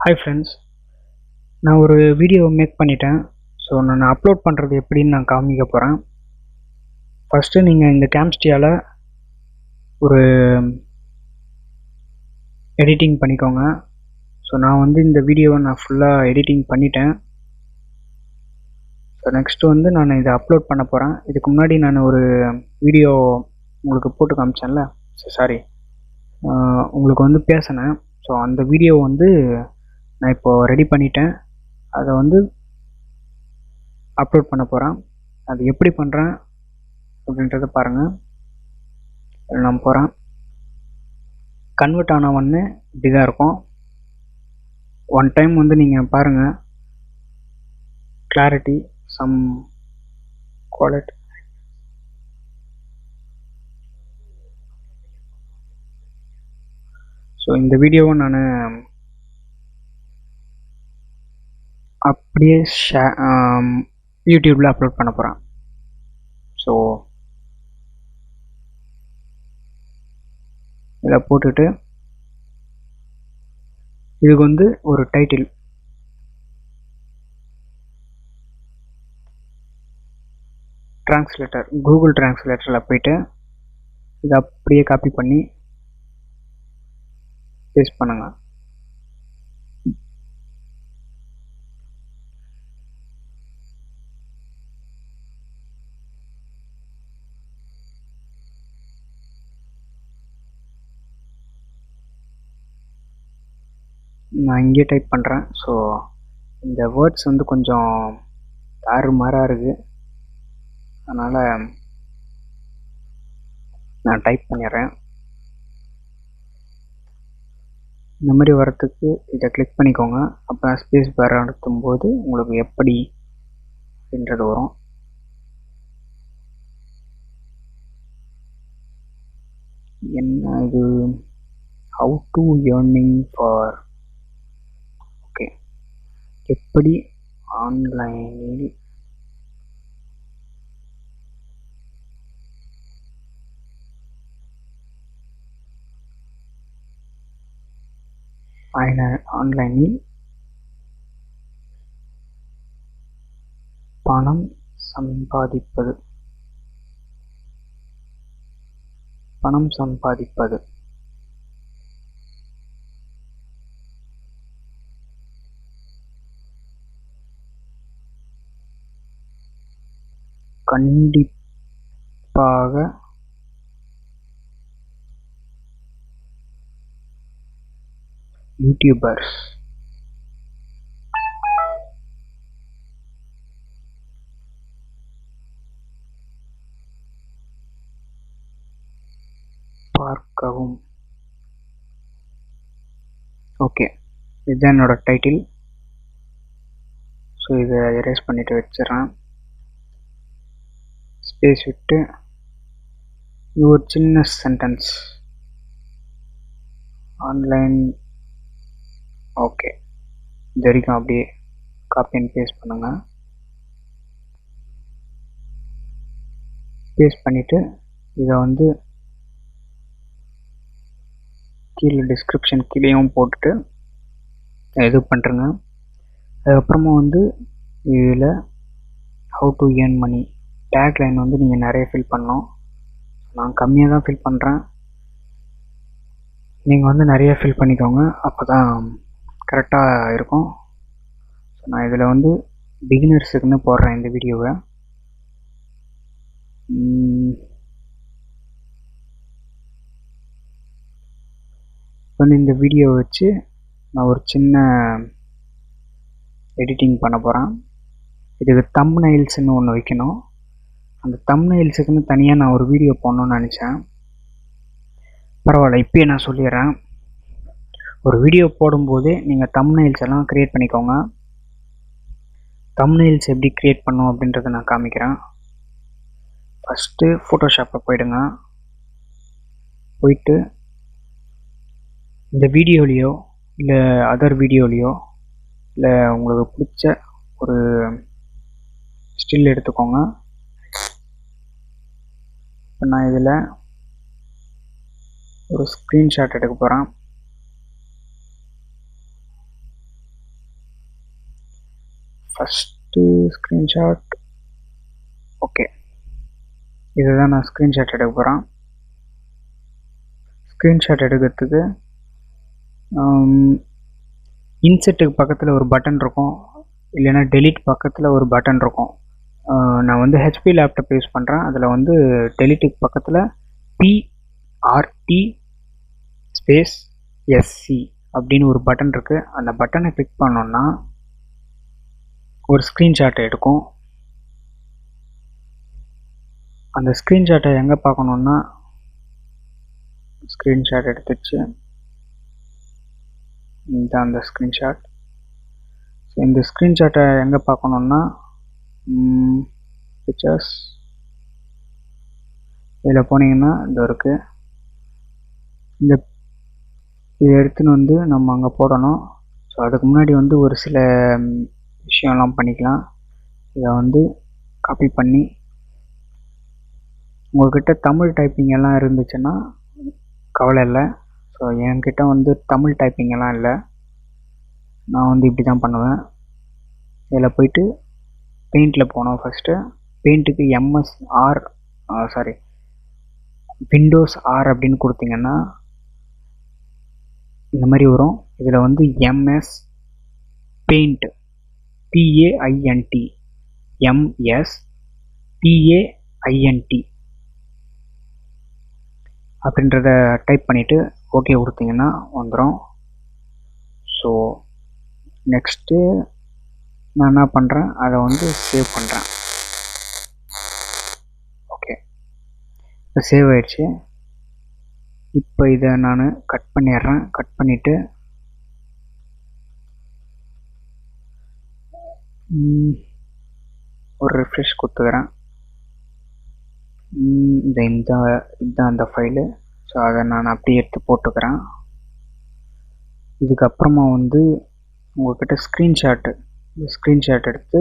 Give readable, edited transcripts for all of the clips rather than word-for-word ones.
Hi friends, நான் ஒரு video make பண்ணிட்டேன். ஸோ நான் அப்லோட் பண்ணுறது எப்படின்னு நான் காமிக்க போகிறேன். ஃபஸ்ட்டு நீங்கள் இந்த கேம்ஸ்டியாவில் ஒரு எடிட்டிங் பண்ணிக்கோங்க. ஸோ நான் இந்த வீடியோவை நான் ஃபுல்லாக எடிட்டிங் பண்ணிட்டேன். ஸோ நெக்ஸ்ட்டு நான் இதை அப்லோட் பண்ண போகிறேன். இதுக்கு முன்னாடி நான் ஒரு வீடியோ உங்களுக்கு போட்டு காமிச்சேன்ல, சாரி உங்களுக்கு பேசினேன். ஸோ அந்த வீடியோ நான் இப்போது ரெடி பண்ணிட்டேன். அதை அப்லோட் பண்ண போகிறேன். அது எப்படி பண்ணுறேன் அப்படின்றத பாருங்கள். நான் போகிறேன். கன்வெர்ட் ஆன ஒன்று இப்படி தான் இருக்கும். ஒன் டைம் நீங்கள் பாருங்கள். Clarity, some quality. ஸோ இந்த வீடியோவை நான் அப்படியே யூடியூப்பில் அப்லோட் பண்ண போகிறேன். ஸோ இதில் போட்டுட்டு இதுக்கு ஒரு டைட்டில், டிரான்ஸ்லேட்டர், கூகுள் டிரான்ஸ்லேட்டரில் போயிட்டு இதை அப்படியே காப்பி பண்ணி பேஸ்ட் பண்ணுங்க. நான் இங்கே டைப் பண்ணுறேன். ஸோ இந்த வேர்ட்ஸ் கொஞ்சம் தாறுமாறாக இருக்குது. அதனால் நான் டைப் பண்ணிடுறேன். இந்த மாதிரி வரத்துக்கு இதை கிளிக் பண்ணிக்கோங்க. அப்போ ஸ்பேஸ் பார் அழுத்தும் போது உங்களுக்கு எப்படி அப்படின்றது வரும். என்ன இது? How to earning for, okay, எப்படி ஆன்லைனில் ஆன்லைனில் பணம் சம்பாதிப்பது. கண்டிப்பாக யூடியூபர்ஸ் பார்க்கவும். ஓகே, இதுதான் என்னோட டைட்டில். ஸோ இதை எரேஸ் பண்ணிட்டு வச்சிடறேன். ஸ்பேஸ் விட்டு இது ஒரு சின்ன சென்டென்ஸ், ஆன்லைன். ஓகே, இது வரைக்கும் அப்படியே காப்பி அண்ட் பேஸ்ட் பண்ணுங்க. பேஸ்ட் பண்ணிவிட்டு இதை கீழே டிஸ்கிரிப்ஷன் கீழேயும் போட்டுட்டு இது பண்ணுறேங்க. அதுக்கப்புறமா இதில் how to earn money tagline நீங்கள் நிறைய ஃபில் பண்ணணும். நான் கம்மியாக தான் ஃபில் பண்ணுறேன். நீங்கள் நிறைய ஃபில் பண்ணிக்கோங்க, அப்போ தான் கரெக்டாக இருக்கும். ஸோ நான் இதில் பிகினர்ஸுக்குன்னு போடுறேன் இந்த வீடியோவை. இந்த வீடியோவை வச்சு நான் ஒரு சின்ன எடிட்டிங் பண்ண போகிறேன். இதுக்கு தம்ப்நெயில்ஸ்னு ஒன்று வைக்கணும். அந்த தம்ப்நெயில்ஸுக்குன்னு தனியாக நான் ஒரு வீடியோ போடணுன்னு நினச்சேன். பரவாயில்ல, இப்போயே நான் சொல்லிடுறேன். ஒரு வீடியோ போடும்போதே நீங்கள் தம்ப்நெயில்ஸ் எல்லாம் க்ரியேட் பண்ணிக்கோங்க. தம்ப்நெயில்ஸ் எப்படி க்ரியேட் பண்ணணும் அப்படின்றத நான் காமிக்கிறேன். ஃபஸ்ட்டு ஃபோட்டோஷாப்பில் போயிடுங்க. போயிட்டு இந்த வீடியோலையோ இல்லை அதர் வீடியோலையோ இல்லை உங்களுக்கு பிடிச்ச ஒரு ஸ்டில் எடுத்துக்கோங்க. இப்போ நான் இதில் ஒரு ஸ்க்ரீன்ஷாட் எடுக்க போகிறேன். First screenshot. ஓகே, இதுதான் நான் ஸ்க்ரீன்ஷாட் எடுக்க போகிறேன். ஸ்க்ரீன்ஷாட் எடுக்கிறதுக்கு இன்செட்டுக்கு பக்கத்தில் ஒரு பட்டன் இருக்கும், இல்லைன்னா டெலிட் பக்கத்தில் ஒரு பட்டன் இருக்கும். நான் வந்து ஹெச்பி லேப்டாப் யூஸ் பண்ணுறேன். அதில் வந்து டெலிட்டுக்கு பக்கத்தில் PRT ஸ்பேஸ் SC அப்படின்னு ஒரு பட்டன் இருக்குது. அந்த பட்டனை கிளிக் பண்ணோன்னா ஒரு ஸ்க்ரீன்ஷாட்டை எடுக்கும். அந்த ஸ்க்ரீன்ஷாட்டை எங்கே பார்க்கணுன்னா, ஸ்க்ரீன்ஷாட் எடுத்துச்சு, இதுதான் அந்த ஸ்க்ரீன்ஷாட். ஸோ இந்த ஸ்க்ரீன்ஷாட்டை எங்கே பார்க்கணுன்னா பிக்சர்ஸ், இதில் போனீங்கன்னா இது இருக்குது. இதை எடுத்துன்னு வந்து நம்ம அங்கே போடணும். ஸோ அதுக்கு முன்னாடி வந்து ஒரு சில விஷயம்லாம் பண்ணிக்கலாம். இதை வந்து காப்பி பண்ணி, உங்கள்கிட்ட தமிழ் டைப்பிங் எல்லாம் இருந்துச்சுன்னா கவலை இல்லை. ஸோ என்கிட்ட வந்து தமிழ் டைப்பிங் எல்லாம் இல்லை. நான் வந்து இப்படி தான் பண்ணுவேன். இதில் போயிட்டு பெயிண்டில் போனோம். ஃபஸ்ட்டு பெயிண்ட்டுக்கு விண்டோஸ் R அப்படின்னு கொடுத்தீங்கன்னா இந்த மாதிரி வரும். இதில் வந்து MS paint, PAINT, MS PAINT அப்படின்றத டைப் பண்ணிவிட்டு ஓகே கொடுத்தீங்கன்னா வந்துடும். ஸோ நெக்ஸ்ட்டு நான் என்ன பண்ணுறேன், அதை வந்து சேவ் பண்ணுறேன். ஓகே, இப்போ சேவ் ஆயிடுச்சு. இப்போ இதை நான் கட் பண்ணிடுறேன். கட் பண்ணிவிட்டு ஒரு ரெஃப்ரெஷ் கொடுத்துக்கிறேன். இதுதான் அந்த ஃபைலு. ஸோ அதை நான் அப்படியே எடுத்து போட்டுக்கிறேன். இதுக்கப்புறமா வந்து உங்கள்கிட்ட ஸ்க்ரீன்ஷாட் எடுத்து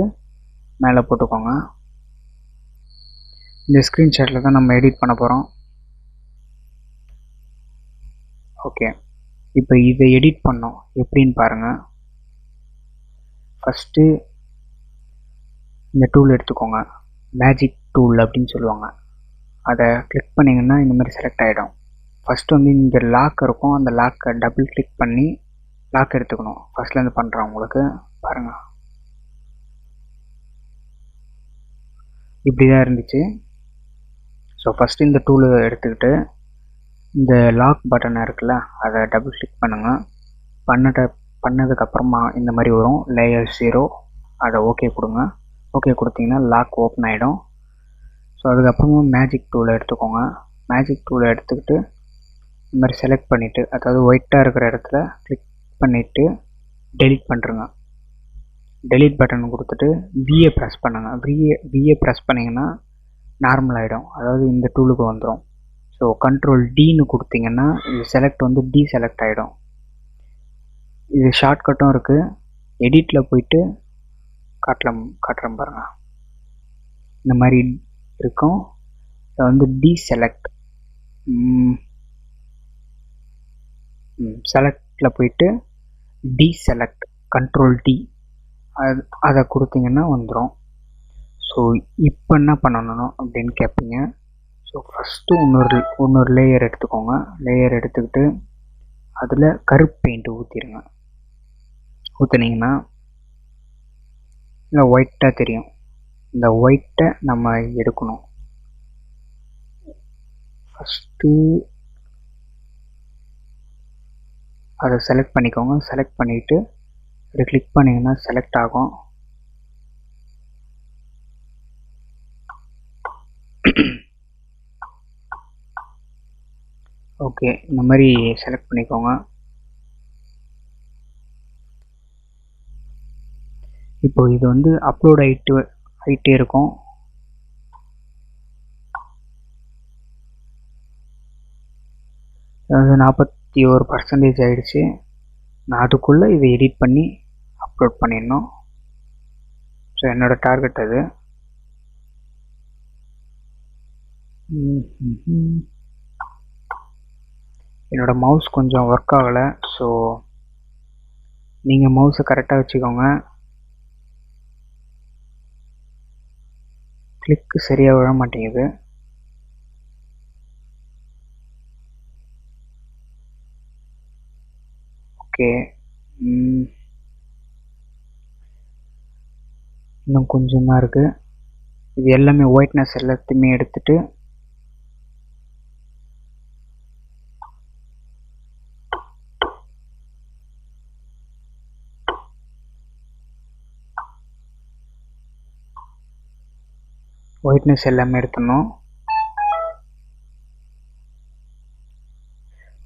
மேலே போட்டுக்கோங்க. இந்த ஸ்க்ரீன்ஷாட்டில் தான் நம்ம எடிட் பண்ண போகிறோம். ஓகே, இப்போ இதை எடிட் பண்ணோம் எப்படின்னு பாருங்கள். ஃபஸ்ட்டு இந்த டூல் எடுத்துக்கோங்க, மேஜிக் டூல் அப்படின்னு சொல்லுவாங்க. அதை கிளிக் பண்ணிங்கன்னா இந்த மாதிரி செலக்ட் ஆகிடும். ஃபஸ்ட்டு வந்து இங்கே லாக் இருக்கும், அந்த லாக்கை டபுள் கிளிக் பண்ணி லாக் எடுத்துக்கணும். ஃபஸ்ட்லேருந்து பண்ணுறேன் உங்களுக்கு பாருங்கள். இப்படி தான் இருந்துச்சு. ஸோ ஃபஸ்ட்டு இந்த டூலு எடுத்துக்கிட்டு இந்த லாக் பட்டன் இருக்குல்ல, அதை டபுள் கிளிக் பண்ணுங்கள். பண்ணதுக்கப்புறமா இந்த மாதிரி வரும் லேயர் 0. அதை ஓகே கொடுங்க. ஓகே கொடுத்தீங்கன்னா லாக் ஓப்பன் ஆகிடும். ஸோ அதுக்கப்புறமா மேஜிக் டூலை எடுத்துக்கோங்க. மேஜிக் டூலை எடுத்துக்கிட்டு இந்த மாதிரி செலக்ட் பண்ணிவிட்டு, அதாவது ஒயிட்டாக இருக்கிற இடத்துல கிளிக் பண்ணிவிட்டு டெலிட் பண்ணுறங்க. டெலிட் பட்டன் கொடுத்துட்டு விஏ ப்ரெஸ் பண்ணுங்கள். விஏ ப்ரெஸ் பண்ணிங்கன்னா நார்மல் ஆகிடும், அதாவது இந்த டூலுக்கு வந்துடும். ஸோ கண்ட்ரோல் Dன்னு கொடுத்தீங்கன்னா இது செலக்ட் வந்து டீசெலக்ட் ஆகிடும். இது ஷார்ட்கட்டும் இருக்குது. எடிட்டில் போயிட்டு காட்டுறேன் பாருங்கள். இந்த மாதிரி இருக்கும். இதை வந்து டீசெலக்ட், செலக்டில் போயிட்டு டீசெலக்ட், கண்ட்ரோல் D அதை கொடுத்தீங்கன்னா வந்துடும். ஸோ இப்போ என்ன பண்ணணும் அப்படின்னு கேட்பீங்க. ஸோ ஃபஸ்ட்டு இன்னொரு லேயர் எடுத்துக்கோங்க. லேயர் எடுத்துக்கிட்டு அதில் கருப்பு பெயிண்ட்டு ஊற்றிடுங்க. ஊற்றுனீங்கன்னா இல்லை ஒயிட்டாக தெரியும். இந்த ஒயிட்டை நம்ம எடுக்கணும். ஃபஸ்ட்டு அதை செலக்ட் பண்ணிக்கோங்க. செலக்ட் பண்ணிவிட்டு இப்படி கிளிக் பண்ணிங்கன்னா செலக்ட் ஆகும். ஓகே, இந்த மாதிரி செலக்ட் பண்ணிக்கோங்க. இப்போ இது வந்து அப்லோட் ஆகிட்டே இருக்கும். அதாவது 41% ஆகிடுச்சு. நான் அதுக்குள்ளே இதை எடிட் பண்ணி அப்லோட் பண்ணிடணும். ஸோ என்னோடய டார்கெட் அது. என்னோடய மவுஸ் கொஞ்சம் ஒர்க் ஆகலை. ஸோ நீங்கள் மவுஸை கரெக்டாக வச்சுக்கோங்க. கிளிக்கு சரியாக விழ மாட்டேங்குது. ஓகே, இன்னும் கொஞ்சம் தான் இருக்குது. இது எல்லாமே ஒயிட்னஸ் எல்லாத்தையுமே எடுத்துட்டு ஒயிட்னஸ் எல்லாமே எடுத்துடணும்.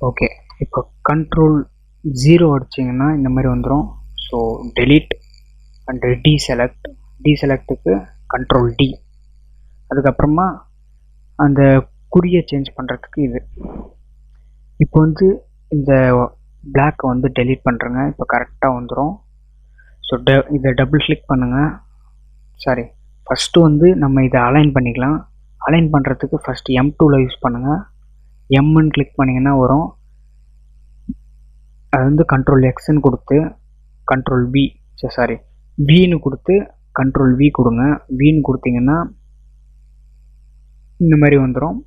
ஓகே, இப்போ கண்ட்ரோல் 0 அடிச்சிங்கன்னா இந்த மாதிரி வந்துடும். ஸோ டெலீட் அண்ட் டீசெலக்ட்டுக்கு கண்ட்ரோல் டி. அதுக்கப்புறமா அந்த குறியை சேஞ்ச் பண்ணுறதுக்கு இது. இப்போ வந்து இந்த பிளாக்கை வந்து டெலீட் பண்ணுறேங்க. இப்போ கரெக்டாக வந்துடும். ஸோ இதை டபுள் கிளிக் பண்ணுங்கள். சாரி, ஃபஸ்ட்டு வந்து நம்ம இதை அலைன் பண்ணிக்கலாம். அலைன் பண்ணுறதுக்கு ஃபஸ்ட்டு M2ல யூஸ் பண்ணுங்கள். எம்ன்னு கிளிக் பண்ணிங்கன்னா வரும். அது வந்து கண்ட்ரோல் எக்ஸ்ன்னு கொடுத்து கண்ட்ரோல் வி சாரி வின்னு கொடுத்து கண்ட்ரோல் வி கொடுங்க. வின்னு கொடுத்தீங்கன்னா இந்த மாதிரி வந்துடும்.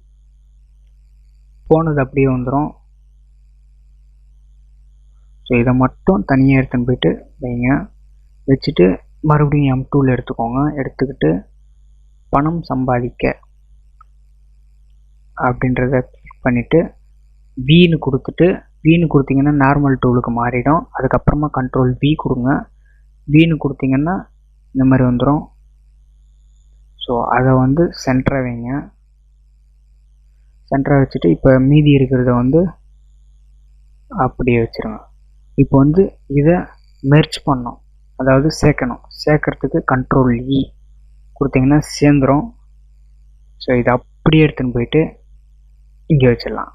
போனது அப்படியே வந்துடும். ஸோ இதை மட்டும் தனியாக எடுத்துன்னு போயிட்டு வைங்க. வச்சுட்டு மறுபடியும் M2ல எடுத்துக்கோங்க. எடுத்துக்கிட்டு பணம் சம்பாதிக்க அப்படின்றத கிளிக் பண்ணிவிட்டு வின்னு கொடுத்தீங்கன்னா நார்மல் டூலுக்கு மாறிடும். அதுக்கப்புறமா கண்ட்ரோல் வி கொடுங்க. வின்னு கொடுத்தீங்கன்னா இந்த மாதிரி வந்துடும். ஸோ அதை வந்து சென்டரை வைங்க. சென்டரை வச்சுட்டு இப்போ மீதி இருக்கிறத வந்து அப்படியே வச்சுருங்க. இப்போ வந்து இதை மெர்ஜ் பண்ணணும், அதாவது சேர்க்கணும். சேர்க்கறதுக்கு கண்ட்ரோல் இ கொடுத்தீங்கன்னா சேர்ந்துடும். ஸோ இதை அப்படியே எடுத்துன்னு போயிட்டு இங்கே வச்சிடலாம்.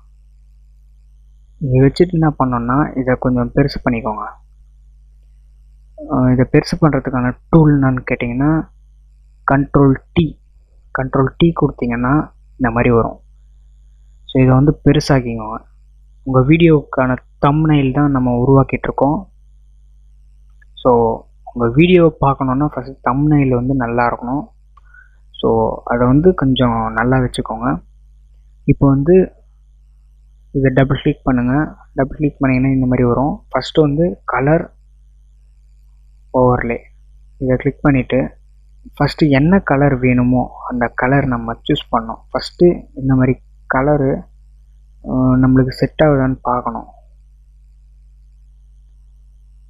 இங்கே வச்சுட்டு என்ன பண்ணோன்னா இதை கொஞ்சம் பெருசு பண்ணிக்கோங்க. இதை பெருசு பண்ணுறதுக்கான டூல் என்னன்னு கேட்டிங்கன்னா கண்ட்ரோல் டி கொடுத்தீங்கன்னா இந்த மாதிரி வரும். ஸோ இதை வந்து பெருசாக்கிக்கோங்க. உங்கள் வீடியோவுக்கான தம்ப்நெயில் தான் நம்ம உருவாக்கிட்டுருக்கோம். ஸோ உங்கள் வீடியோவை பார்க்கணுன்னா ஃபஸ்ட் தம்ப்நெயில் வந்து நல்லா இருக்கணும். ஸோ அதை வந்து கொஞ்சம் நல்லா வச்சுக்கோங்க. இப்போ வந்து இதை டபுள் கிளிக் பண்ணுங்கள். டபுள் கிளிக் பண்ணிங்கன்னா இந்த மாதிரி வரும். ஃபஸ்ட்டு வந்து கலர் ஓவர்லே இதை கிளிக் பண்ணிவிட்டு ஃபஸ்ட்டு என்ன கலர் வேணுமோ அந்த கலர் நம்ம சூஸ் பண்ணோம். ஃபஸ்ட்டு இந்த மாதிரி கலரு நம்மளுக்கு செட் ஆகுதான்னு பார்க்கணும்.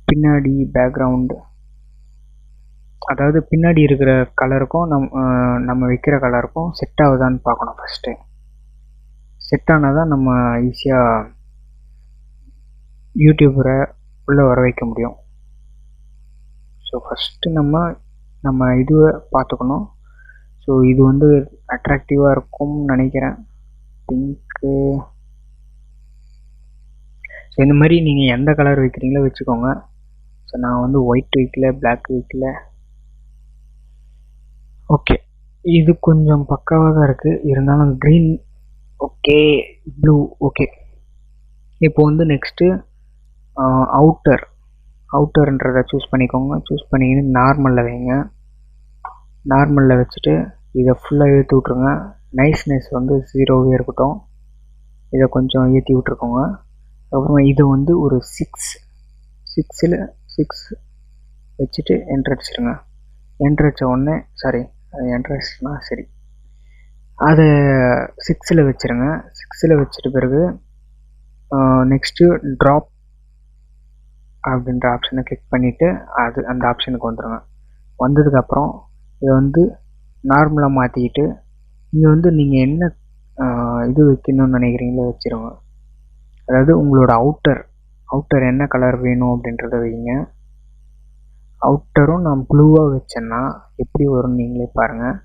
பின்னாடி பேக்ரவுண்டு, அதாவது பின்னாடி இருக்கிற கலருக்கும் நம்ம வைக்கிற கலருக்கும் செட் ஆகுதான்னு பார்க்கணும். ஃபஸ்ட்டு செட் ஆனால் தான் நம்ம ஈஸியாக யூடியூபரை உள்ளே வர வைக்க முடியும். ஸோ ஃபஸ்ட்டு நம்ம இதுவை பார்த்துக்கணும். ஸோ இது வந்து அட்ராக்டிவாக இருக்கும்னு நினைக்கிறேன். பிங்க்கு. ஸோ இந்த மாதிரி நீங்கள் எந்த கலர் வைக்கிறீங்களோ வச்சுக்கோங்க. ஸோ நான் வந்து ஒயிட் வைக்கல, பிளாக் வைக்கல. ஓகே, இது கொஞ்சம் பக்காவாக தான் இருக்குது. இருந்தாலும் க்ரீன் ஓகே, ப்ளூ ஓகே. இப்போ வந்து நெக்ஸ்ட்டு அவுட்டர்ன்றதை சூஸ் பண்ணிக்கோங்க. சூஸ் பண்ணிக்கின்னு நார்மலில் வைங்க. நார்மலில் வச்சுட்டு இதை ஃபுல்லாக இழுத்து விட்ருங்க. நைஸ்னஸ் வந்து 0வே இருக்கட்டும். இதை கொஞ்சம் ஏற்றி விட்ருக்கோங்க. அப்புறமா இதை வந்து ஒரு 6 வச்சுட்டு என்ட்ரு அடிச்சிடுங்க. என்ட்ரு அடித்த உடனே என்ட்ரு அடிச்சிட்டுனா சரி, அதை 6ல் வச்சுருங்க. 6ல் வச்சுட்டு பிறகு நெக்ஸ்ட்டு ட்ராப் அப்படின்ற ஆப்ஷனை கிளிக் பண்ணிவிட்டு அந்த ஆப்ஷனுக்கு வந்துடுங்க. வந்ததுக்கப்புறம் இதை வந்து நார்மலாக மாற்றிக்கிட்டு இங்கே வந்து நீங்கள் என்ன இது வைக்கணும்னு நினைக்கிறீங்களோ வச்சுருங்க. அதாவது உங்களோட அவுட்டர் என்ன கலர் வேணும் அப்படின்றத வைங்க. அவுட்டரும் நான் ப்ளூவாக வச்சேன்னா எப்படி வரும்னு நீங்களே பாருங்கள்.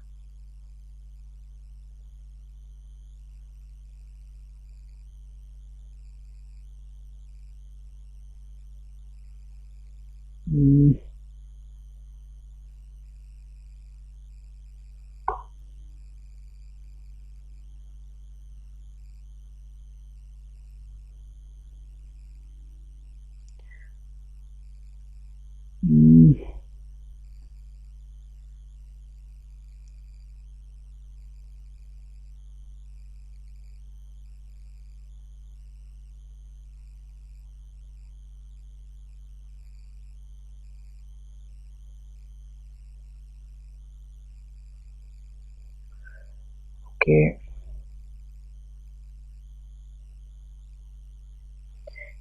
ஓகே,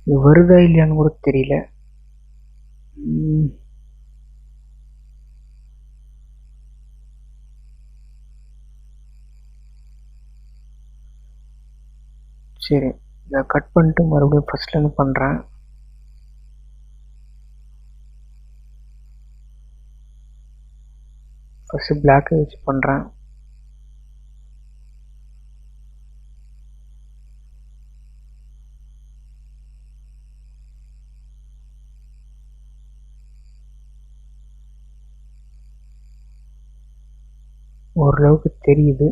இது வருதா இல்லையான்னு கூட தெரியல. சரி, இதை கட் பண்ணிட்டு மறுபடியும் ஃபர்ஸ்ட்லேருந்து பண்ணுறேன். ஃபஸ்ட்டு பிளாக்கை வச்சு பண்ணுறேன். ஓரளவுக்கு தெரியுது.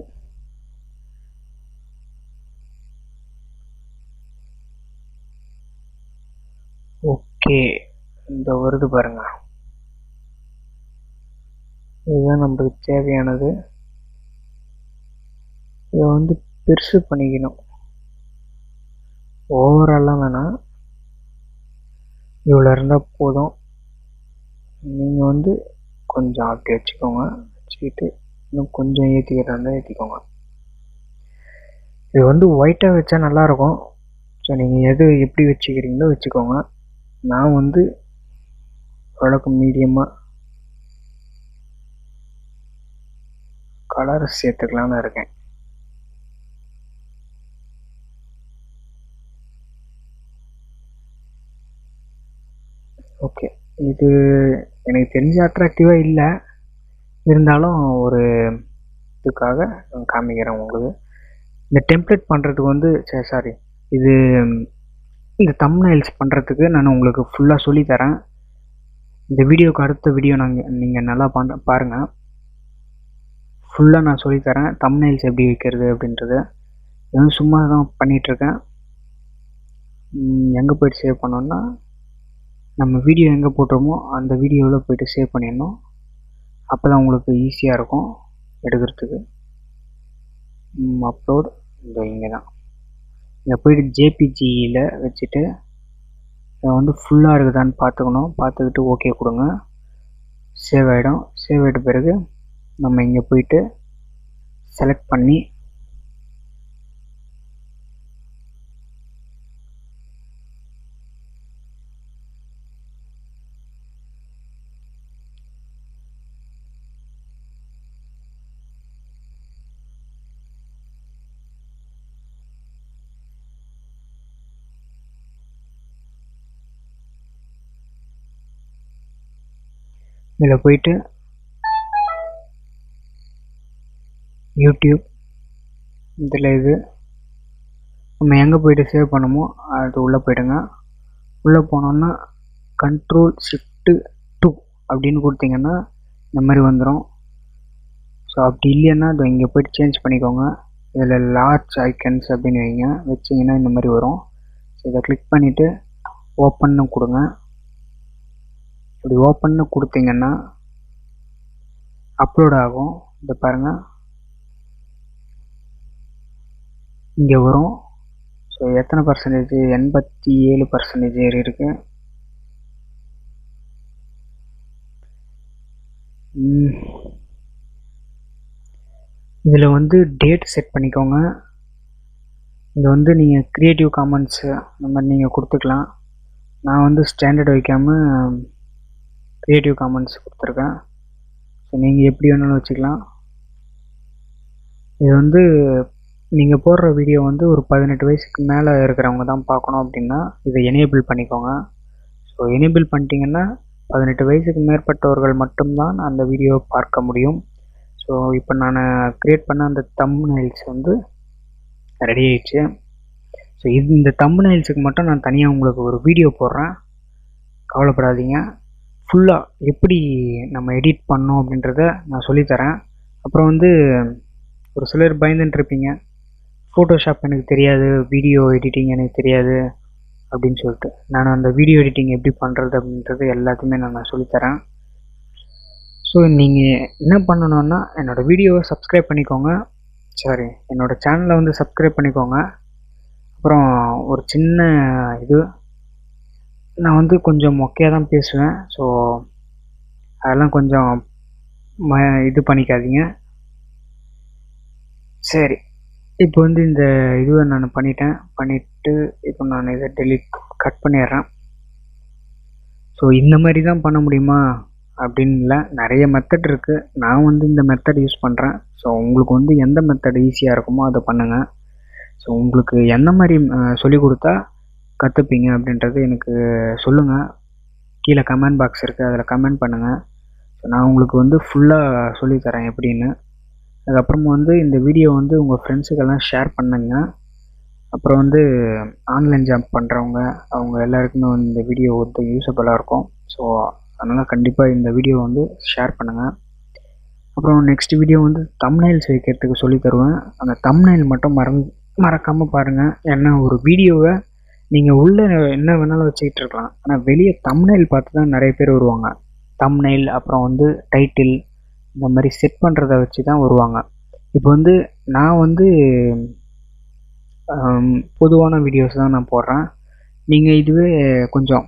ஓகே, இந்த வருது பாருங்க, இதுதான் நம்மளுக்கு தேவையானது. இதை வந்து பெருசு பண்ணிக்கணும், ஓவராலாம் வேணாம், இவ்வளோ இருந்தால் போதும். நீங்கள் வந்து கொஞ்சம் அப்படி வச்சுக்கோங்க, வச்சுக்கிட்டு இன்னும் கொஞ்சம் ஏற்றிக்கிறதா ஏற்றிக்கோங்க. இது வந்து ஒயிட்டாக வச்சா நல்லாயிருக்கும். ஸோ நீங்கள் எது எப்படி வச்சுக்கிறீங்களோ வச்சுக்கோங்க. நான் வந்து ஓரளவுக்கு மீடியமாக கலர் சேர்த்துக்கலான்னு இருக்கேன். ஓகே, இது எனக்கு தெரிஞ்ச அட்ராக்டிவாக இல்லை, இருந்தாலும் ஒரு இதுக்காக காமிக்கிறேன் உங்களுக்கு. இந்த டெம்ப்ளேட் பண்ணுறதுக்கு வந்து சாரி, இது இந்த தம்ப்நெயில்ஸ் பண்ணுறதுக்கு நான் உங்களுக்கு ஃபுல்லாக சொல்லித்தரேன். இந்த வீடியோக்கு அடுத்த வீடியோ நீங்கள் நல்லா பாருங்கள், ஃபுல்லாக நான் சொல்லித்தரேன் தம்ப்நெயில்ஸ் எப்படி வைக்கிறது அப்படின்றது. இது வந்து சும்மா தான் பண்ணிகிட்ருக்கேன். எங்கே போய்ட்டு சேவ் பண்ணோன்னா, நம்ம வீடியோ எங்கே போட்டோமோ அந்த வீடியோவில் போய்ட்டு சேவ் பண்ணிடணும். அப்போ தான் உங்களுக்கு ஈஸியாக இருக்கும் எடுக்கிறதுக்கு. அப்லோட் இந்த இங்கே தான், இங்கே போய்ட்டு ஜேபிஜியில் வச்சுட்டு இதை வந்து ஃபுல்லாக இருக்குதான்னு பார்த்துக்கணும். பார்த்துக்கிட்டு ஓகே கொடுங்க, சேவ் ஆகிடும். சேவ் ஆகிட்ட பிறகு நம்ம இங்கே போய்ட்டு செலக்ட் பண்ணி இதில் போய்ட்டு யூடியூப், இதில் இது நம்ம எங்கே போய்ட்டு சேவ் பண்ணமோ அது உள்ளே போய்டுங்க. உள்ளே போனோன்னா Ctrl+Shift+2 அப்படின்னு கொடுத்தீங்கன்னா இந்த மாதிரி வந்துடும். ஸோ அப்படி இல்லைன்னா அது இங்கே போய்ட்டு சேஞ்ச் பண்ணிக்கோங்க. இதில் லார்ஜ் ஐக்கன்ஸ் அப்படின்னு வைங்க, வச்சிங்கன்னா இந்த மாதிரி வரும். ஸோ இதை கிளிக் பண்ணிவிட்டு ஓப்பன்னு கொடுங்க. இப்படி ஓப்பன்னு கொடுத்தீங்கன்னா அப்லோட் ஆகும். இதை பாருங்கள், இங்கே வரும். ஸோ எத்தனை பர்சன்டேஜ், 87% ஏறி இருக்கு. இதில் வந்து டேட் செட் பண்ணிக்கோங்க. இங்கே வந்து நீங்கள் க்ரியேட்டிவ் காமன்ஸு இந்த மாதிரி நீங்கள் கொடுத்துக்கலாம். நான் வந்து ஸ்டாண்டர்ட் வைக்காமல் க்ரியேட்டிவ் காமன்ஸ் கொடுத்துருக்கேன். ஸோ நீங்கள் எப்படி வேணாலும் வச்சுக்கலாம். இது வந்து நீங்கள் போடுற வீடியோ வந்து ஒரு 18 வயசுக்கு மேலே இருக்கிறவங்க தான் பார்க்கணும் அப்படின்னா இதை எனேபிள் பண்ணிக்கோங்க. ஸோ எனேபிள் பண்ணிட்டீங்கன்னா 18 வயசுக்கு மேற்பட்டவர்கள் மட்டும்தான் அந்த வீடியோவை பார்க்க முடியும். ஸோ இப்போ நான் க்ரியேட் பண்ண அந்த தம்ப்நெயில்ஸ் வந்து ரெடி ஆயிடுச்சு. ஸோ இந்த தம்ப்நெயில்ஸுக்கு மட்டும் நான் தனியாக உங்களுக்கு ஒரு வீடியோ போடுறேன், கவலைப்படாதீங்க. ஃபுல்லாக எப்படி நம்ம எடிட் பண்ணோம் அப்படின்றத நான் சொல்லித்தரேன். அப்புறம் வந்து ஒரு சிலர் பயந்துட்டுருப்பீங்க, ஃபோட்டோஷாப் எனக்கு தெரியாது, வீடியோ எடிட்டிங் எனக்கு தெரியாது அப்படின்னு சொல்லிட்டு. நான் அந்த வீடியோ எடிட்டிங் எப்படி பண்ணுறது அப்படின்றது எல்லாத்தையுமே நான் சொல்லித்தரேன். ஸோ நீங்கள் என்ன பண்ணணுன்னா என்னோடய வீடியோவை சப்ஸ்கிரைப் பண்ணிக்கோங்க, சாரி என்னோடய சேனலை வந்து சப்ஸ்கிரைப் பண்ணிக்கோங்க. அப்புறம் ஒரு சின்ன இது, நான் வந்து கொஞ்சம் மொக்கையாக தான் பேசுவேன். ஸோ அதெல்லாம் கொஞ்சம் இது பண்ணிக்காதீங்க. சரி, இப்போ வந்து இந்த இதுவை நான் பண்ணிவிட்டு இப்போ நான் இதை கட் பண்ணிடுறேன். ஸோ இந்த மாதிரி தான் பண்ண முடியுமா அப்படின்னு இல்லை, நிறைய மெத்தட் இருக்குது. நான் வந்து இந்த மெத்தட் யூஸ் பண்ணுறேன். ஸோ உங்களுக்கு வந்து எந்த மெத்தட் ஈஸியாக இருக்குமோ அதை பண்ணுங்கள். ஸோ உங்களுக்கு எந்த மாதிரி சொல்லிக் கொடுத்தா கற்றுப்பீங்க அப்படின்றது எனக்கு சொல்லுங்கள். கீழே கமெண்ட் பாக்ஸ் இருக்குது, அதில் கமெண்ட் பண்ணுங்கள். ஸோ நான் உங்களுக்கு வந்து ஃபுல்லாக சொல்லித்தரேன் எப்படின்னு. அதுக்கப்புறமா வந்து இந்த வீடியோ வந்து உங்கள் ஃப்ரெண்ட்ஸுக்கெல்லாம் ஷேர் பண்ணுங்க. அப்புறம் வந்து ஆன்லைன் ஜாப் பண்ணுறவங்க அவங்க எல்லாருக்குமே வந்து இந்த வீடியோ வந்து யூஸபுளாக இருக்கும். ஸோ அதனால் கண்டிப்பாக இந்த வீடியோ வந்து ஷேர் பண்ணுங்கள். அப்புறம் நெக்ஸ்ட் வீடியோ வந்து தம்ப்நெயில்ஸ் வைக்கிறதுக்கு சொல்லி தருவேன். அந்த தம்ப்நெயில் மட்டும் மறக்காமல் பாருங்கள். ஏன்னா ஒரு வீடியோவை நீங்கள் உள்ளே என்ன வேணாலும் வச்சுக்கிட்டு இருக்கலாம், ஆனால் வெளியே தம்ப்நெயில் பார்த்து தான் நிறைய பேர் வருவாங்க. தம்ப்நெயில் அப்புறம் வந்து டைட்டில் இந்த மாதிரி செட் பண்ணுறத வச்சு தான் வருவாங்க. இப்போ வந்து நான் வந்து பொதுவான வீடியோஸ் தான் நான் போடுறேன். நீங்கள் இதுவே கொஞ்சம்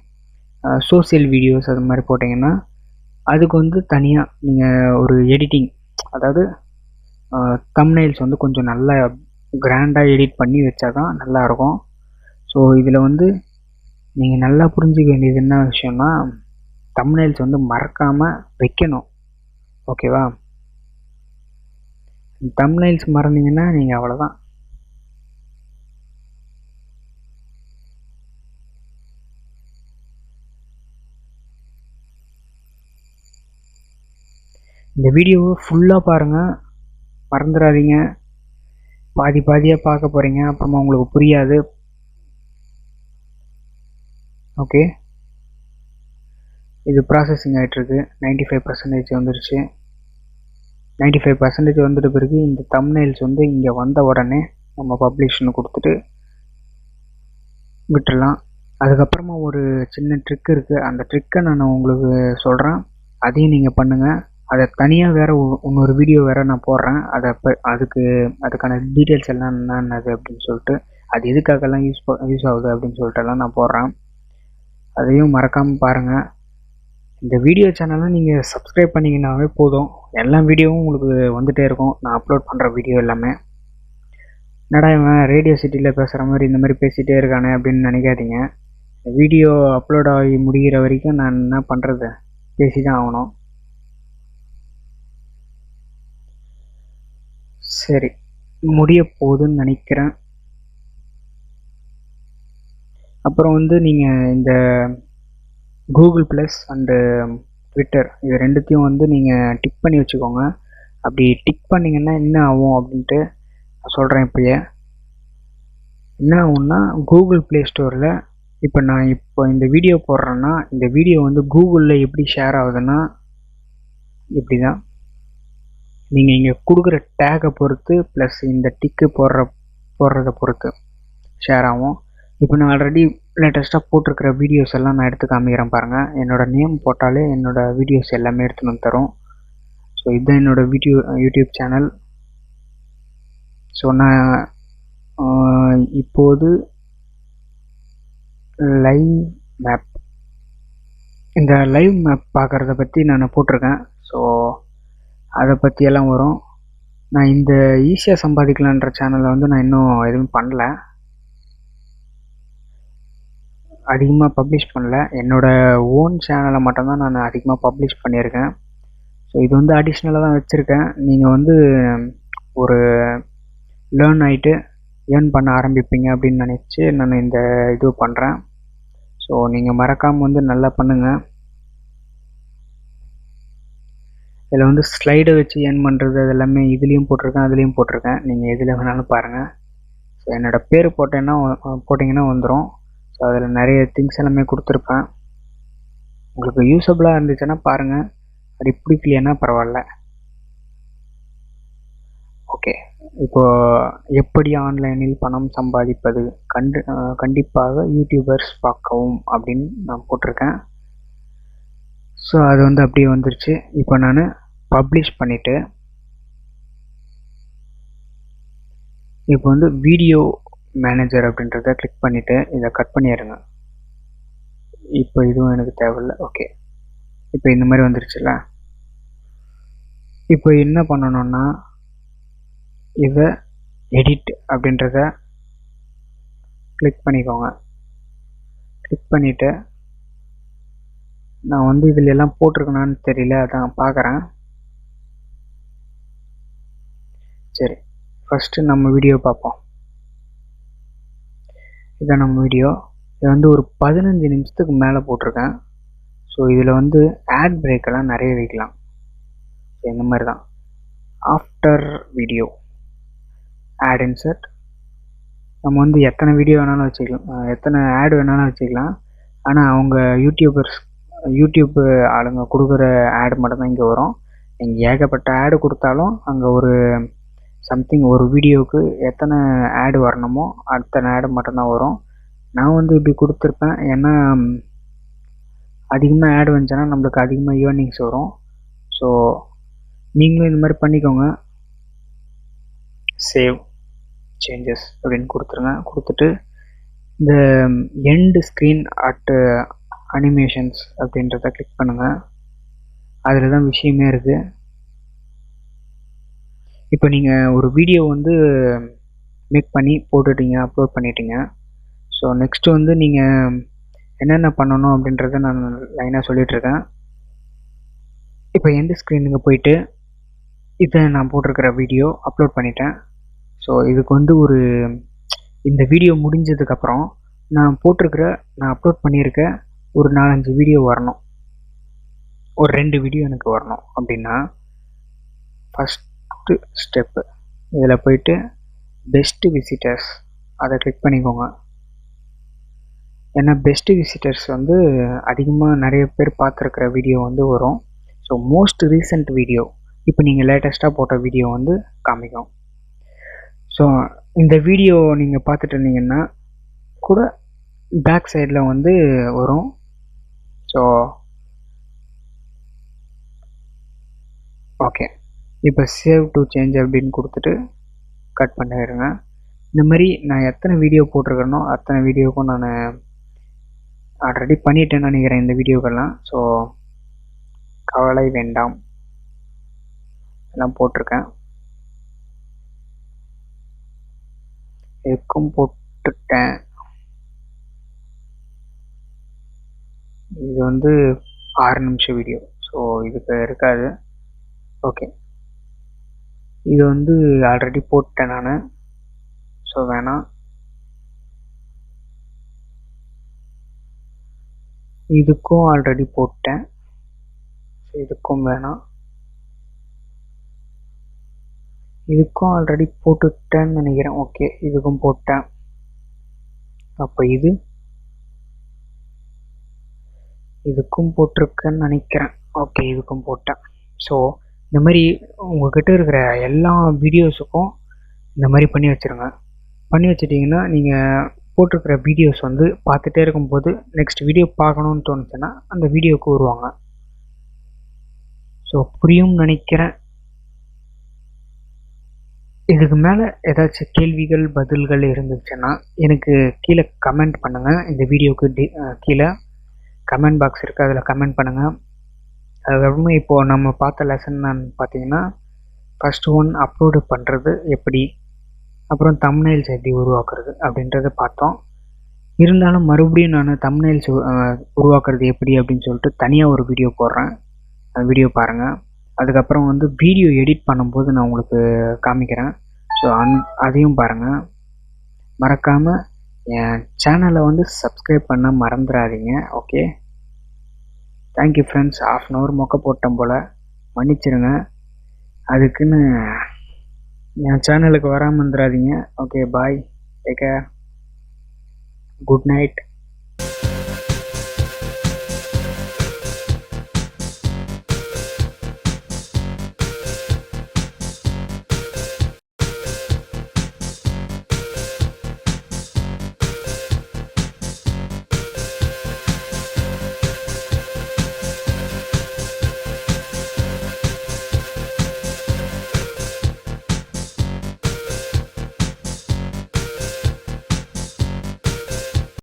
சோசியல் வீடியோஸ் அது மாதிரி போட்டிங்கன்னா அதுக்கு வந்து தனியாக நீங்கள் ஒரு எடிட்டிங், அதாவது தம்ப்நெயில்ஸ் வந்து கொஞ்சம் நல்லா கிராண்டாக எடிட் பண்ணி வச்சா தான் நல்லாயிருக்கும். ஸோ இதில் வந்து நீங்கள் நல்லா புரிஞ்சிக்க வேண்டியது என்ன விஷயம்னா, தம்ப்நெயில்ஸ் வந்து மறக்காமல் வைக்கணும். ஓகேவா? தம்ப்நெயில்ஸ் மறந்தீங்கன்னா நீங்கள் அவ்வளோதான். இந்த வீடியோவை ஃபுல்லாக பாருங்கள், மறந்துடாதீங்க. பாதியாக பார்க்க போகிறீங்க, அப்புறமா உங்களுக்கு புரியாது. ஓகே, இது ப்ராசஸிங் ஆகிட்டுருக்கு. 95% வந்துருச்சு. 95% வந்துட்ட பிறகு இந்த தம்ப்நெயில்ஸ் வந்து இங்கே வந்த உடனே நம்ம பப்ளிஷ்னு கொடுத்துட்டு விட்டுடலாம். அதுக்கப்புறமா ஒரு சின்ன ட்ரிக் இருக்குது, அந்த ட்ரிக்கை நான் உங்களுக்கு சொல்கிறேன், அதையும் நீங்கள் பண்ணுங்கள். அதை தனியாக வேறு இன்னொரு வீடியோ வேறு நான் போடுறேன். அதுக்கான டீட்டெயில்ஸ் எல்லாம் என்னென்னது அப்படின்னு சொல்லிட்டு, அது எதுக்காகலாம் யூஸ் ஆகுது அப்படின்னு சொல்லிட்டு எல்லாம் நான் போடுறேன். அதையும் மறக்காமல் பாருங்கள். இந்த வீடியோ சேனலை நீங்கள் சப்ஸ்கிரைப் பண்ணிங்கன்னாவே போதும், எல்லா வீடியோவும் உங்களுக்கு வந்துகிட்டே இருக்கும். நான் அப்லோட் பண்ணுற வீடியோ எல்லாமே. என்னடா இவன் ரேடியோ சிட்டியில் பேசுகிற மாதிரி இந்த மாதிரி பேசிகிட்டே இருக்கானே அப்படின்னு நினைக்காதீங்க. வீடியோ அப்லோட் ஆகி முடிகிற வரைக்கும் நான் என்ன பண்ணுறது, பேசி தான் ஆகணும். சரி, முடிய போகுதுன்னு நினைக்கிறேன். அப்புறம் வந்து நீங்கள் இந்த கூகுள் ப்ளஸ் அண்டு ட்விட்டர் இது ரெண்டுத்தையும் வந்து நீங்கள் டிக் பண்ணி வச்சுக்கோங்க. அப்படி டிக் பண்ணிங்கன்னா என்ன ஆகும் அப்படின்ட்டு நான் சொல்கிறேன். இப்போயே என்ன ஆகும்னா, கூகுள் ப்ளே ஸ்டோரில் இப்போ இந்த வீடியோ போடுறேன்னா இந்த வீடியோ வந்து கூகுளில் எப்படி ஷேர் ஆகுதுன்னா இப்படி தான். நீங்கள் இங்கே கொடுக்குற டேகை பொறுத்து ப்ளஸ் இந்த டிக்கு போடுறத பொறுத்து ஷேர் ஆகும். இப்போ நான் ஆல்ரெடி லேட்டஸ்ட்டாக போட்டிருக்கிற வீடியோஸ் எல்லாம் நான் எடுத்து காமிக்கிறேன் பாருங்கள். என்னோடய நேம் போட்டாலே என்னோடய வீடியோஸ் எல்லாமே எடுத்துன்னு வந்து தரும். ஸோ இதுதான் என்னோடய யூடியூப் சேனல். ஸோ நான் இப்போது லைவ் மேப், இந்த லைவ் மேப் பார்க்குறத பற்றி நான் போட்டிருக்கேன். ஸோ அதை பற்றியெல்லாம் வரும். நான் இந்த ஈஸியாக சம்பாதிக்கலான்ற சேனலை வந்து நான் இன்னும் எதுவும் பண்ணல, அதிகமாக பப்ளிஷ் பண்ணல. என்னோடய ஓன் சேனலை மட்டும்தான் நான் அதிகமாக பப்ளிஷ் பண்ணியிருக்கேன். ஸோ இது வந்து அடிஷ்னலாக தான் வச்சுருக்கேன். நீங்கள் வந்து ஒரு லேர்ன் ஆகிட்டு ஏர்ன் பண்ண ஆரம்பிப்பீங்க அப்படின்னு நினச்சி நான் இந்த இது பண்ணுறேன். ஸோ நீங்கள் மறக்காமல் வந்து நல்லா பண்ணுங்கள். இதில் வந்து ஸ்லைடை வச்சு ஏர்ன் பண்ணுறது அது எல்லாமே இதுலேயும் போட்டிருக்கேன், அதுலேயும் போட்டிருக்கேன். நீங்கள் எதில் வேணாலும் பாருங்கள். ஸோ என்னோடய பேர் போட்டிங்கன்னா வந்துடும். ஸோ அதில் நிறைய திங்ஸ் எல்லாமே கொடுத்துருப்பேன். உங்களுக்கு யூஸபுளாக இருந்துச்சுன்னா பாருங்கள், அப்படி பிடிக்கலைன்னா பரவாயில்ல. ஓகே, இப்போது எப்படி ஆன்லைனில் பணம் சம்பாதிப்பது கண்டிப்பாக யூடியூபர்ஸ் பார்க்கவும் அப்படின்னு நான் போட்டிருக்கேன். ஸோ அது வந்து அப்படியே வந்துருச்சு. இப்போ நான் பப்ளிஷ் பண்ணிவிட்டு இப்போ வந்து வீடியோ மேனேஜர் அப்படின்றத கிளிக் பண்ணிவிட்டு இதை கட் பண்ணிடுங்க. இப்போ இதுவும் எனக்கு தேவையில்லை. ஓகே, இப்போ இந்த மாதிரி வந்துருச்சுல்ல. இப்போ என்ன பண்ணணும்னா இதை எடிட் அப்படின்றத கிளிக் பண்ணிக்கோங்க. கிளிக் பண்ணிவிட்டு நான் வந்து இதில் எல்லாம் போட்டிருக்கேனான்னு தெரியல, அதான் பார்க்குறேன். சரி, ஃபஸ்ட்டு நம்ம வீடியோ பார்ப்போம். இதான் நம்ம வீடியோ. இது வந்து ஒரு 15 நிமிஷத்துக்கு மேலே போட்டிருக்கேன். ஸோ இதில் வந்து ஆட் பிரேக்கெல்லாம் நிறைய வைக்கலாம். இந்த மாதிரி தான். After video ad insert. நம்ம வந்து எத்தனை வீடியோ வேணாலும் வச்சுக்கலாம், எத்தனை ஆட் வேணாலும் வச்சுக்கலாம். ஆனால் அவங்க யூடியூப் ஆளுங்க கொடுக்குற ஆடு மட்டும்தான் இங்கே வரும். நீங்கள் ஏகப்பட்ட ஆடு கொடுத்தாலும் அங்கே ஒரு சம்திங் ஒரு வீடியோவுக்கு எத்தனை ஆடு வரணுமோ அத்தனை ஆடு மட்டும்தான் வரும். நான் வந்து இப்படி கொடுத்துருப்பேன், ஏன்னா அதிகமாக ஆடு வந்துச்சுன்னா நம்மளுக்கு அதிகமாக ஏர்னிங்ஸ் வரும். ஸோ நீங்களும் இந்த மாதிரி பண்ணிக்கோங்க. சேவ் சேஞ்சஸ் அப்படின்னு கொடுத்துருங்க. கொடுத்துட்டு இந்த எண்டு ஸ்க்ரீன் அட் அனிமேஷன்ஸ் அப்படின்றத கிளிக் பண்ணுங்கள். அதில் தான் விஷயமே இருக்குது. இப்போ நீங்கள் ஒரு வீடியோ வந்து மேக் பண்ணி போட்டுட்டீங்க, அப்லோட் பண்ணிட்டீங்க. ஸோ நெக்ஸ்ட்டு வந்து நீங்கள் என்னென்ன பண்ணணும் அப்படின்றத நான் லைனாக சொல்லிகிட்ருக்கேன். இப்போ எண்டு ஸ்க்ரீனுக்கு போயிட்டு இதை நான் போட்டிருக்கிற வீடியோ அப்லோட் பண்ணிட்டேன். ஸோ இதுக்கு வந்து இந்த வீடியோ முடிஞ்சதுக்கப்புறம் நான் அப்லோட் பண்ணியிருக்க ஒரு 4-5 வீடியோ வரணும், ஒரு 2 வீடியோ எனக்கு வரணும். அப்படின்னா ஃபஸ்ட்டு ஸ்டெப்பு இதில் போயிட்டு பெஸ்ட்டு விசிட்டர்ஸ் அதை கிளிக் பண்ணிக்கோங்க. ஏன்னா பெஸ்ட்டு விசிட்டர்ஸ் வந்து அதிகமாக நிறைய பேர் பார்த்துருக்கிற வீடியோ வந்து வரும். ஸோ மோஸ்ட் ரீசெண்ட் வீடியோ, இப்போ நீங்கள் லேட்டஸ்ட்டாக போட்ட வீடியோ வந்து காமிக்கும். ஸோ இந்த வீடியோ நீங்கள் பார்த்துட்டு இருந்தீங்கன்னா கூட பேக் சைடில் வந்து வரும். ஸோ ஓகே, இப்போ சேவ் டு சேஞ்ச் அப்படின்னு கொடுத்துட்டு கட் பண்ணிடுங்க. இந்த மாதிரி நான் எத்தனை வீடியோ போட்டிருக்கேனோ அத்தனை வீடியோவுக்கும் நான் ஆல்ரெடி பண்ணிட்டேன்னு நினைக்கிறேன் இந்த வீடியோக்கெல்லாம். ஸோ கவலை வேண்டாம், எல்லாம் போட்டிருக்கேன். எதுக்கும் போட்டுட்டேன். இது வந்து 6 நிமிஷம் வீடியோ, ஸோ இதுக்கு இருக்காது. ஓகே, இது வந்து ஆல்ரெடி போட்டேன் நான், ஸோ வேணாம். இதுக்கும் ஆல்ரெடி போட்டேன், ஸோ இதுக்கும் வேணாம். இதுக்கும் ஆல்ரெடி போட்டுட்டேன்னு நினைக்கிறேன். ஓகே, இதுக்கும் போட்டேன். அப்போ இதுக்கும் போட்டிருக்கேன்னு நினைக்கிறேன். ஓகே, இதுக்கும் போட்டேன். ஸோ இந்த மாதிரி உங்கள்கிட்ட இருக்கிற எல்லா வீடியோஸுக்கும் இந்த மாதிரி பண்ணி வச்சுருங்க. பண்ணி வச்சிட்டிங்கன்னா நீங்கள் போட்டிருக்கிற வீடியோஸ் வந்து பார்த்துட்டே இருக்கும்போது நெக்ஸ்ட் வீடியோ பார்க்கணுன்னு தோணுச்சுன்னா அந்த வீடியோவுக்கு வருவாங்க. ஸோ புரியும்னு நினைக்கிறேன். இதுக்கு மேலே ஏதாச்சும் கேள்விகள் பதில்கள் இருந்துச்சுன்னா எனக்கு கீழே கமெண்ட் பண்ணுங்கள். இந்த வீடியோவுக்கு கீழே கமெண்ட் பாக்ஸ் இருக்குது, அதில் கமெண்ட் பண்ணுங்கள். அதுக்கப்புறமா இப்போது நம்ம பார்த்த லெசன் பார்த்தீங்கன்னா ஃபஸ்ட்டு ஒன் அப்லோடு பண்ணுறது எப்படி, அப்புறம் தம்ப்நெயில்ஸ் எப்படி உருவாக்குறது அப்படின்றத பார்த்தோம். இருந்தாலும் மறுபடியும் நான் தம்ப்நெயில்ஸ் உருவாக்குறது எப்படி அப்படின்னு சொல்லிட்டு தனியாக ஒரு வீடியோ போடுறேன், அந்த வீடியோ பாருங்கள். அதுக்கப்புறம் வந்து வீடியோ எடிட் பண்ணும்போது நான் உங்களுக்கு காமிக்கிறேன். ஸோ அதையும் பாருங்கள். மறக்காமல் என் சேனலை வந்து சப்ஸ்கிரைப் பண்ண மறந்துடாதீங்க. Okay, thank you friends. 1/2 hour மொக்க போட்டேன் போல், மன்னிச்சிருங்க. அதுக்குன்னு என் சேனலுக்கு வராமல் இருந்துடாதீங்க. ஓகே, பாய், டேக் கேர், குட் நைட்.